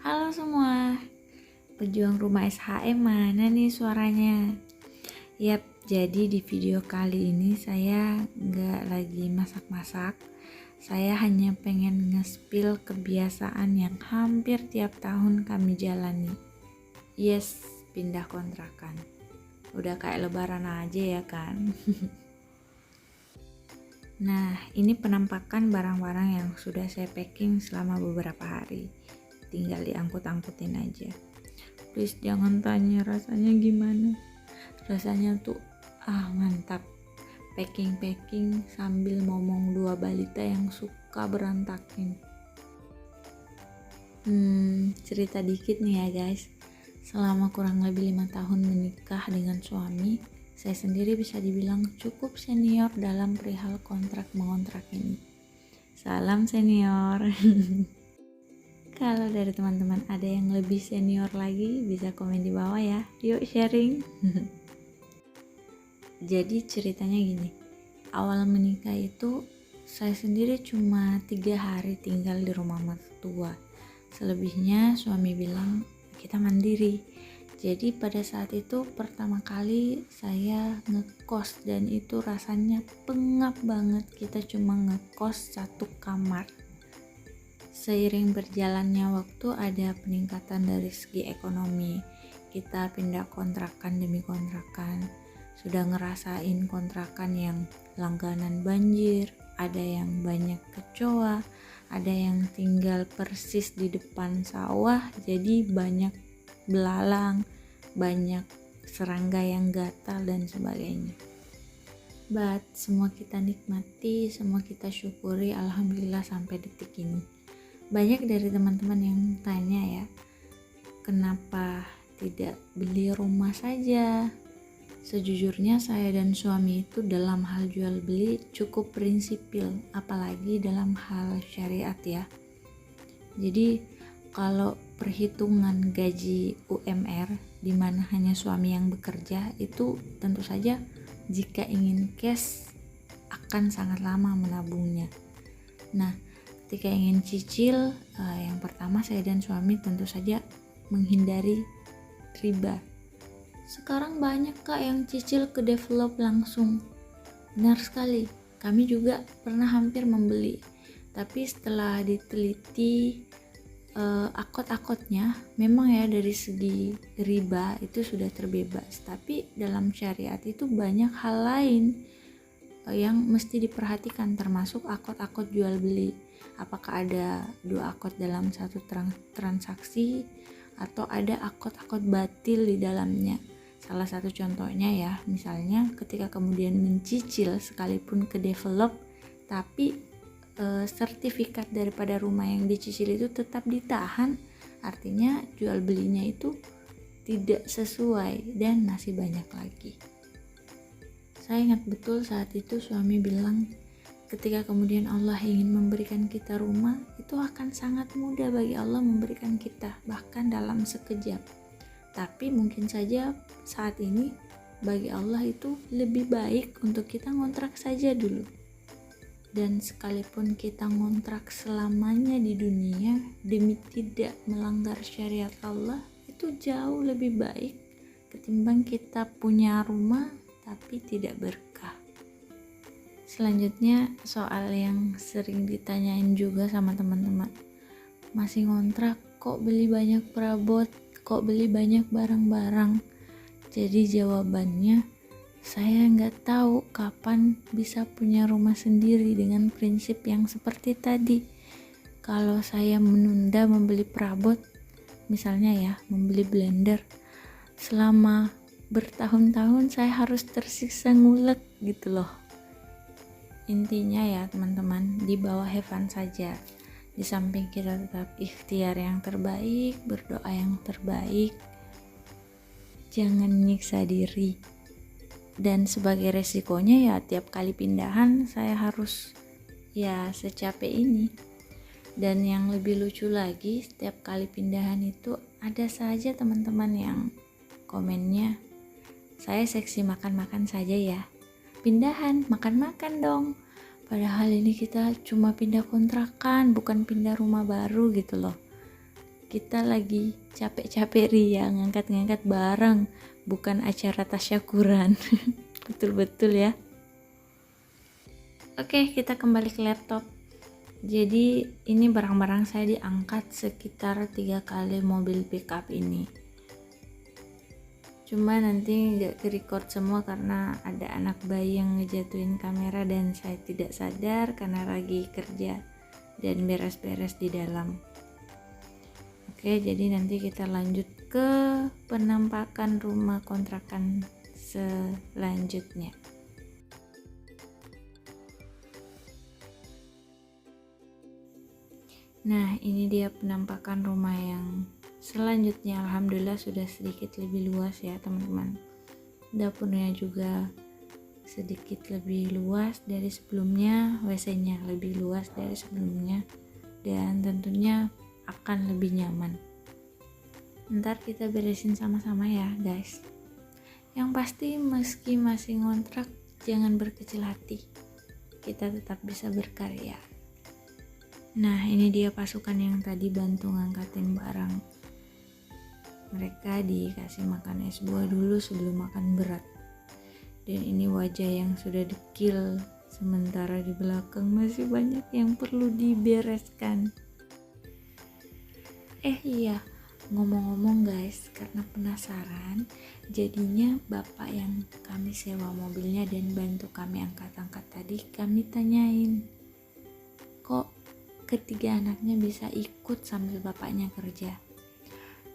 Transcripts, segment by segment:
Halo semua, pejuang rumah SHM mana nih suaranya? Yap, jadi di video kali ini saya nggak lagi masak-masak. Saya hanya pengen nge-spill kebiasaan yang hampir tiap tahun kami jalani. Yes, pindah kontrakan. Udah kayak lebaran aja ya kan? Nah, ini penampakan barang-barang yang sudah saya packing selama beberapa hari. Tinggal diangkut-angkutin aja. Please jangan tanya rasanya gimana. Rasanya tuh mantap. Packing sambil ngomong dua balita yang suka berantakin. Cerita dikit nih ya guys. Selama kurang lebih 5 tahun menikah dengan suami, saya sendiri bisa dibilang cukup senior dalam perihal kontrak mengontrak ini. Salam senior. Kalau dari teman-teman ada yang lebih senior lagi, bisa komen di bawah ya. Yuk sharing. Jadi ceritanya gini, awal menikah itu saya sendiri cuma 3 hari tinggal di rumah mertua. Selebihnya suami bilang kita mandiri. Jadi pada saat itu pertama kali saya ngekos dan itu rasanya pengap banget. Kita cuma ngekos satu kamar. Seiring berjalannya waktu ada peningkatan dari segi ekonomi. Kita pindah kontrakan demi kontrakan. Sudah ngerasain kontrakan yang langganan banjir, ada yang banyak kecoa, ada yang tinggal persis di depan sawah, jadi banyak belalang, banyak serangga yang gatal dan sebagainya. But semua kita nikmati, semua kita syukuri, alhamdulillah sampai detik ini. Banyak dari teman-teman yang tanya ya, kenapa tidak beli rumah saja? Sejujurnya saya dan suami itu dalam hal jual beli cukup prinsipil, apalagi dalam hal syariat ya. Jadi kalau perhitungan gaji UMR di mana hanya suami yang bekerja itu tentu saja jika ingin cash akan sangat lama menabungnya. Nah, ketika ingin cicil, yang pertama saya dan suami tentu saja menghindari riba. Sekarang banyak kak yang cicil ke develop langsung. Benar sekali, kami juga pernah hampir membeli. Tapi setelah diteliti akot-akotnya, memang ya dari segi riba itu sudah terbebas. Tapi dalam syariat itu banyak hal lain yang mesti diperhatikan, termasuk akot-akot jual beli. Apakah ada 2 akot dalam satu transaksi atau ada akot-akot batil di dalamnya. Salah satu contohnya ya, misalnya ketika kemudian mencicil sekalipun ke develop, tapi sertifikat daripada rumah yang dicicil itu tetap ditahan, artinya jual belinya itu tidak sesuai dan masih banyak lagi. Saya ingat betul saat itu suami bilang, ketika kemudian Allah ingin memberikan kita rumah, itu akan sangat mudah bagi Allah memberikan kita, bahkan dalam sekejap. Tapi mungkin saja saat ini bagi Allah itu lebih baik untuk kita ngontrak saja dulu. Dan sekalipun kita ngontrak selamanya di dunia demi tidak melanggar syariat Allah, itu jauh lebih baik ketimbang kita punya rumah tapi tidak berkah. Selanjutnya soal yang sering ditanyain juga sama teman-teman, masih ngontrak kok beli banyak perabot, kok beli banyak barang-barang. Jadi jawabannya, saya nggak tahu kapan bisa punya rumah sendiri dengan prinsip yang seperti tadi. Kalau saya menunda membeli perabot, misalnya ya membeli blender, selama bertahun-tahun saya harus tersiksa ngulek gitu loh. Intinya ya teman-teman, di bawah have fun saja. Di samping kita tetap ikhtiar yang terbaik, berdoa yang terbaik, jangan nyiksa diri. Dan sebagai resikonya ya tiap kali pindahan saya harus ya secapek ini. Dan yang lebih lucu lagi, setiap kali pindahan itu ada saja teman-teman yang komennya, saya seksi makan-makan saja ya, pindahan makan-makan dong. Padahal ini kita cuma pindah kontrakan, bukan pindah rumah baru gitu loh. Kita lagi capek-capek ria ngangkat-ngangkat barang, bukan acara tasyakuran. Betul-betul ya. Oke, kita kembali ke laptop. Jadi ini barang-barang saya diangkat sekitar 3 kali mobil pickup ini. Cuma nanti gak ke-record semua karena ada anak bayi yang ngejatuhin kamera dan saya tidak sadar karena lagi kerja dan beres-beres di dalam. Oke, jadi nanti kita lanjut ke penampakan rumah kontrakan selanjutnya. Nah, ini dia penampakan rumah yang selanjutnya. Alhamdulillah sudah sedikit lebih luas ya teman-teman. Dapurnya juga sedikit lebih luas dari sebelumnya, WC-nya lebih luas dari sebelumnya, dan tentunya akan lebih nyaman. Ntar kita beresin sama-sama ya guys. Yang pasti meski masih ngontrak, jangan berkecil hati, kita tetap bisa berkarya. Nah, ini dia pasukan yang tadi bantu ngangkatin barang. Mereka dikasih makan es buah dulu sebelum makan berat. Dan ini wajah yang sudah dekil, sementara di belakang masih banyak yang perlu dibereskan. Iya, ngomong-ngomong guys, karena penasaran, jadinya bapak yang kami sewa mobilnya dan bantu kami angkat-angkat tadi, kami tanyain, kok ketiga anaknya bisa ikut sambil bapaknya kerja.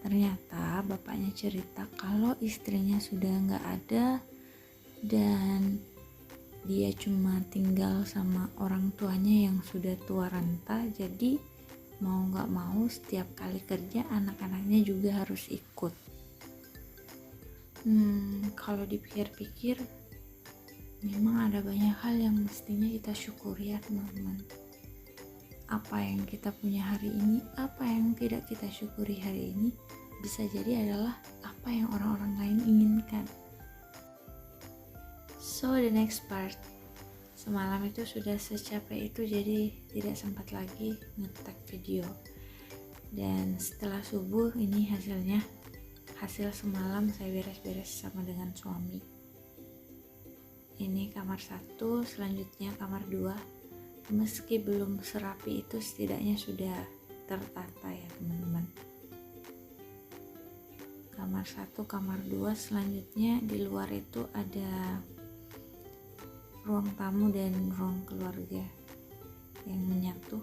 Ternyata bapaknya cerita kalau istrinya sudah nggak ada dan dia cuma tinggal sama orang tuanya yang sudah tua renta. Jadi mau nggak mau setiap kali kerja anak-anaknya juga harus ikut. Kalau dipikir-pikir memang ada banyak hal yang mestinya kita syukuri ya teman-teman. Apa yang kita punya hari ini, apa yang tidak kita syukuri hari ini, bisa jadi adalah apa yang orang-orang lain inginkan. So the next part, semalam itu sudah secapek itu jadi tidak sempat lagi nge-tag video. Dan setelah subuh ini hasilnya, hasil semalam saya beres-beres sama dengan suami. Ini kamar 1, selanjutnya kamar 2. Meski belum serapi itu, setidaknya sudah tertata ya teman-teman. Kamar 1, kamar 2, selanjutnya di luar itu ada ruang tamu dan ruang keluarga yang menyatu.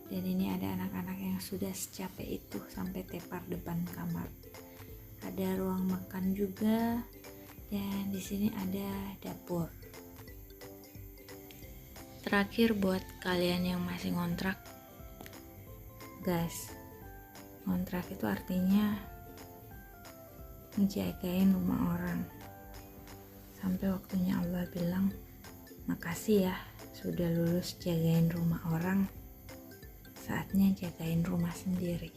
Dan ini ada anak-anak yang sudah secapek itu sampai tepar depan kamar. Ada ruang makan juga, dan di sini ada dapur. Terakhir buat kalian yang masih ngontrak, guys, ngontrak itu artinya ngejagain rumah orang sampai waktunya Allah bilang makasih ya sudah lulus jagain rumah orang, saatnya jagain rumah sendiri.